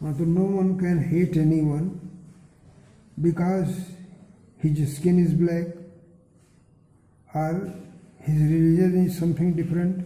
तो no one can hate anyone because his skin is black or his religion is something different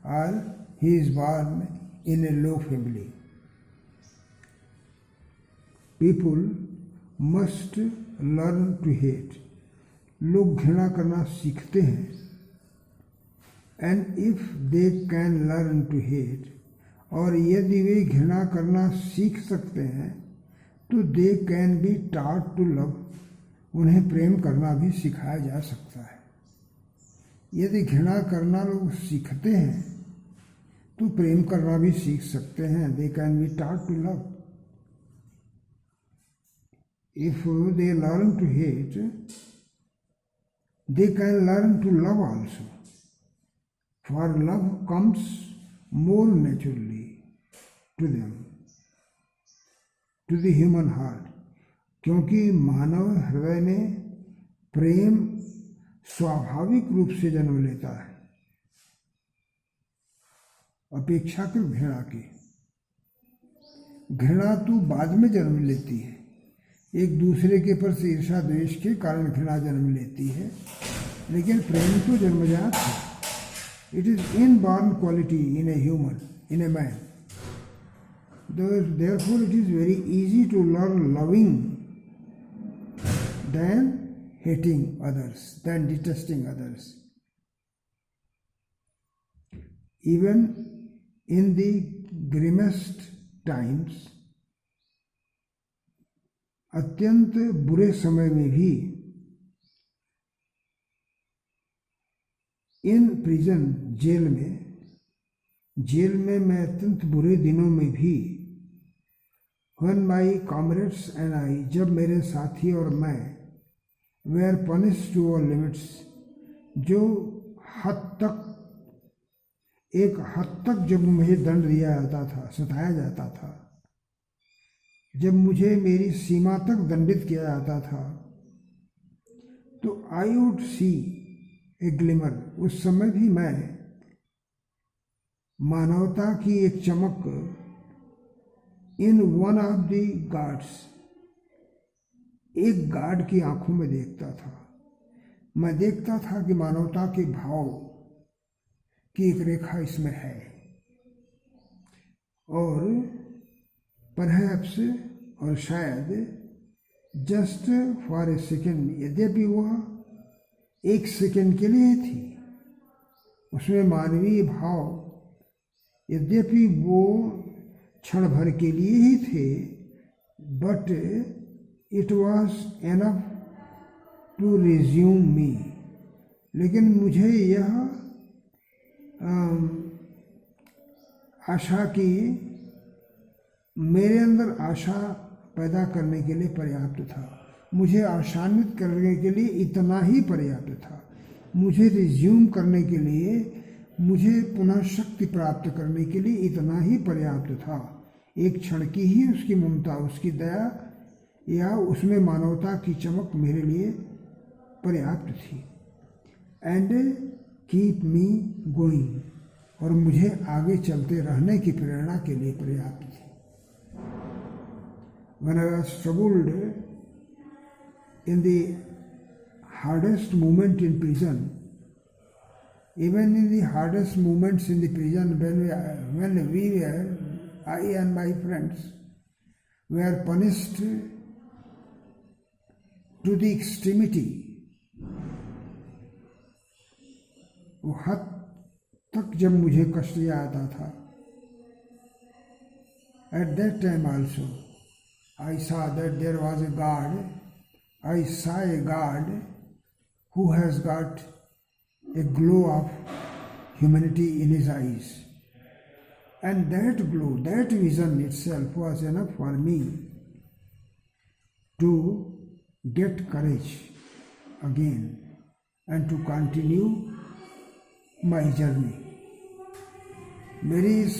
or he is born in a low family. People must learn to hate. लोग घृणा करना सीखते हैं. And if they can learn to hate, और यदि वे घृणा करना सीख सकते हैं तो they can be taught to love. उन्हें प्रेम करना भी सिखाया जा सकता है. यदि घृणा करना लोग सीखते हैं तो प्रेम करना भी सीख सकते हैं. They can be taught to love. If they learn to hate, they can learn to love also. For love comes more naturally to them, to the human heart. क्योंकि मानव हृदय में प्रेम स्वाभाविक रूप से जन्म लेता है अपेक्षाकृत घृणा की. घृणा तो बाद में जन्म लेती है. एक दूसरे के प्रति ईर्ष्या द्वेष के कारण घृणा जन्म लेती है, लेकिन प्रेम तो जन्मजात है. It is inborn quality in a human, in a man. Therefore, it is very easy to learn loving than hating others, than detesting others. Even in the grimmest times, अत्यंत बुरे समय में भी, इन प्रिजन, जेल में मैं अत्यंत बुरे दिनों में भी, when my comrades and I, जब मेरे साथी और मैं, were punished to all limits, जो एक हद तक जब मुझे दंड दिया जाता था, सताया जाता था, जब मुझे मेरी सीमा तक दंडित किया जाता था, तो I would see a glimmer. उस समय भी मैं मानवता की एक चमक in one of the guards, एक गार्ड की आंखों में देखता था. मैं देखता था कि मानवता के भाव की एक रेखा इसमें है. और परहैप्स, और शायद जस्ट फॉर ए सेकेंड, यद्यपि वह एक सेकेंड के लिए थी, उसमें मानवीय भाव, यद्यपि वो क्षण भर के लिए ही थे, but it was enough to resume me. लेकिन मुझे यह आशा की, मेरे अंदर आशा पैदा करने के लिए पर्याप्त था. मुझे आशान्वित करने के लिए इतना ही पर्याप्त था. मुझे रिज्यूम करने के लिए, मुझे पुनः शक्ति प्राप्त करने के लिए इतना ही पर्याप्त था. एक क्षण की ही उसकी ममता, उसकी दया या उसमें मानवता की चमक मेरे लिए पर्याप्त थी. एंड कीप मी गोइंग, और मुझे आगे चलते रहने की प्रेरणा के लिए पर्याप्त थी. When I was troubled in the hardest moment in prison, even in the hardest moments in the prison, when we were, I and my friends, were punished to the extremity, वो हद तक जब मुझे कष्ट आता था, at that time also, I saw that there was a God. I saw a God who has got a glow of humanity in his eyes. And that glow, that vision itself was enough for me to get courage again and to continue my journey. मेरी इस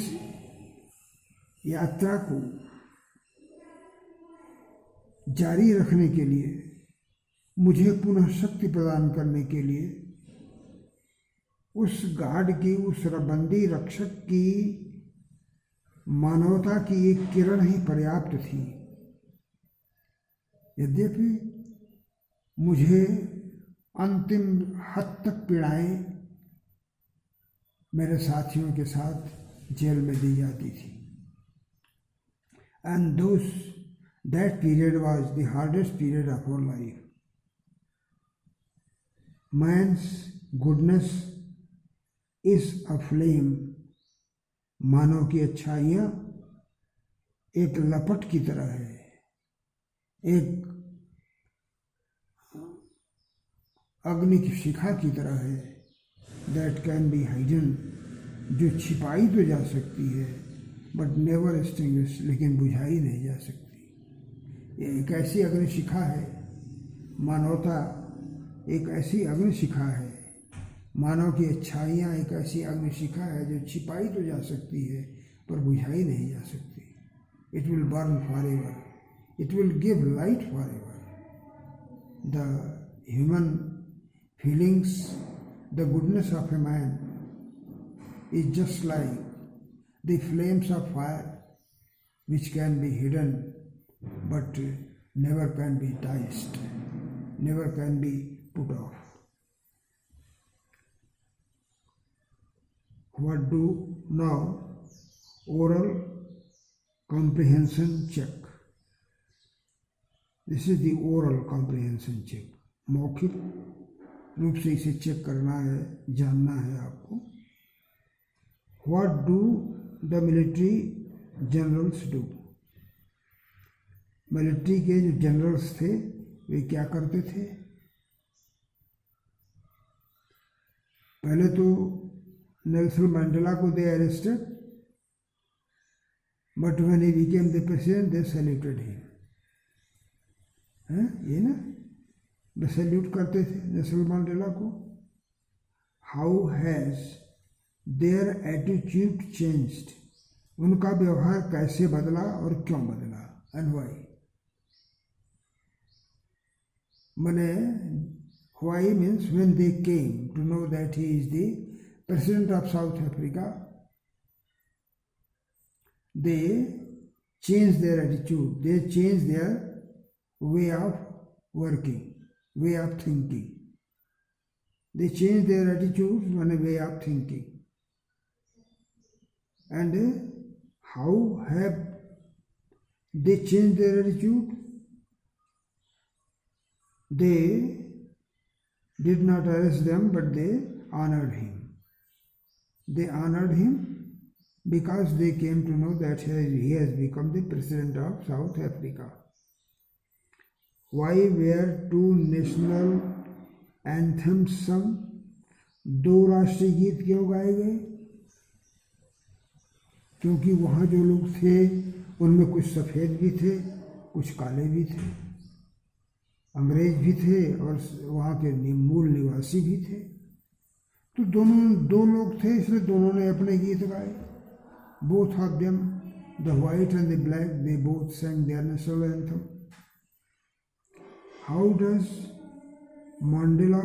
यात्रा को जारी रखने के लिए, मुझे पुनः शक्ति प्रदान करने के लिए, उस गार्ड की, उस बंदी रक्षक की मानवता की एक किरण ही पर्याप्त थी। यद्यपि मुझे अंतिम हद तक पीड़ाएं मेरे साथियों के साथ जेल में दी जाती थी। And that period was the hardest period of our life. Man's goodness is a flame. मानव की अच्छाइयाँ एक लपट की तरह है, एक अग्नि की शिखा की तरह है। दैट कैन बी हाइडन, जो छिपाई तो जा सकती है बट नेवर एक्सटिंग्विश, लेकिन बुझाई नहीं जा सकती। ये एक ऐसी अग्नि शिखा है, मानवता एक ऐसी अग्नि शिखा है, मानव की अच्छाइयाँ एक ऐसी अग्नि शिखा है जो छिपाई तो जा सकती है पर बुझाई नहीं जा सकती। It will burn for ever, it will give light for ever. The human feelings, the goodness of a man is just like the flames of fire which can be hidden but never can be touched, never can be put off. What do now? Oral comprehension check. This is the oral comprehension check. मौखिक रूप से इसे check करना है, जानना है आपको। What do the military generals do? Military के जो जनरल्स थे वे क्या करते थे? पहले तो नेल्सन मंडेला को they arrested, but when he became the president they saluted him. ये ना, वे सैल्यूट करते थे नेल्सन मंडेला को। How has their attitude changed? उनका व्यवहार कैसे बदला और क्यों बदला? And why? मने why means when they came to know that he is the president of South Africa, they change their attitude, they change their way of working, way of thinking. They change their attitudes and a way of thinking. And how have they changed their attitude? They did not arrest them, but they honored him. They honored him because they came to know that he has become the president of South Africa. Why were two national anthems sung? दो राष्ट्रीय गीत क्यों गाए गए? क्योंकि वहाँ जो लोग थे उनमें कुछ सफ़ेद भी थे, कुछ काले भी थे, अंग्रेज भी थे और वहाँ के मूल निवासी भी थे। तो दो लोग थे, इसलिए दोनों ने अपने गीत गाए। Both of them, the white and the black, they both sang their national anthem. How does Mandela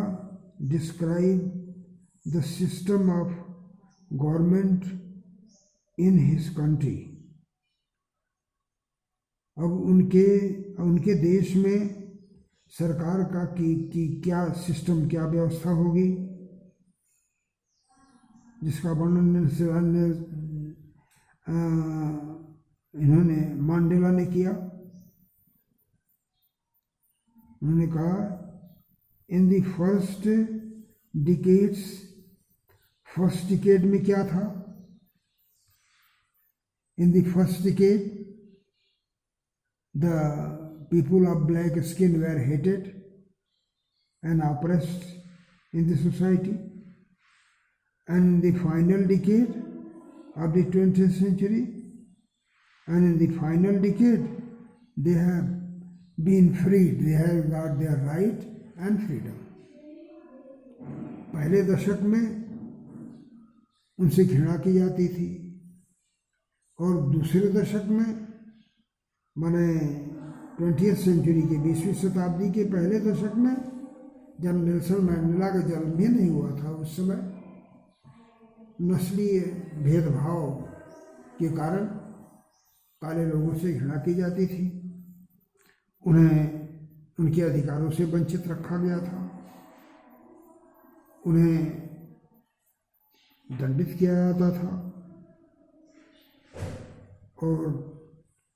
describe the system of government in his country? अब उनके देश में सरकार का की क्या सिस्टम, क्या व्यवस्था होगी, जिसका वर्णन इन्होंने मंडेला ने किया। उन्होंने कहा इन द फर्स्ट डिकेड में क्या था? In the first decade the people of black skin were hated and oppressed in the society, and in the final decade of the 20th century, and in the final decade they have been freed, they have got their right and freedom. पहले दशक में उनसे घृणा की जाती थी और दूसरे दशक में माने 20th सेंचुरी के 20वीं शताब्दी के पहले दशक में जब नेल्सन मंडेला का जन्म भी नहीं हुआ था, उस समय नस्लीय भेदभाव के कारण काले लोगों से घृणा की जाती थी, उन्हें उनके अधिकारों से वंचित रखा गया था, उन्हें दंडित किया जाता था। और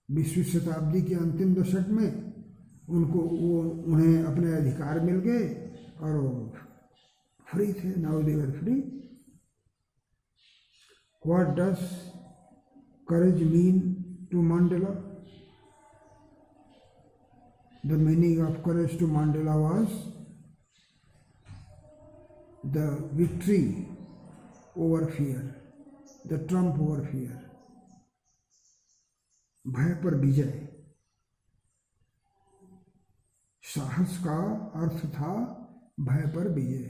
20वीं शताब्दी के अंतिम दशक में उन्हें अपने अधिकार मिल गए और वो फ्री थे। Now they were free. What does courage mean to Mandela? The meaning of courage to Mandela was the victory over fear, the trump over fear. भय पर विजय। साहस का अर्थ था भय पर विजय।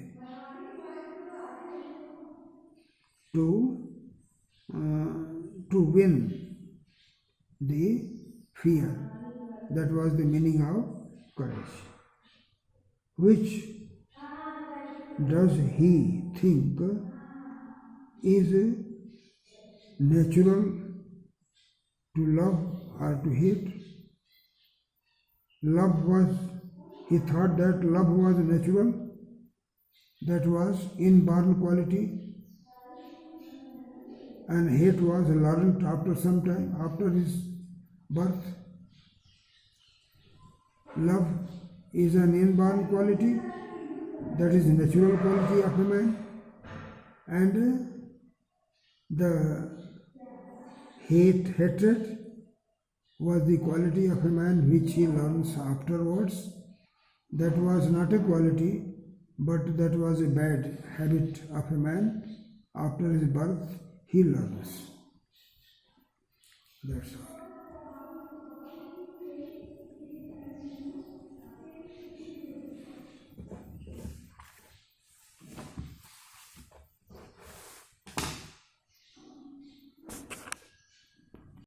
To win the fear, that was the meaning of courage. Which does he think is natural to love or to hate? He thought that love was natural, that was inborn quality, and hate was learned after some time, after his birth. Love is an inborn quality, that is natural quality of a man, and the hatred was the quality of a man which he learns afterwards. That was not a quality, but that was a bad habit of a man. After his birth, he learns. That's all.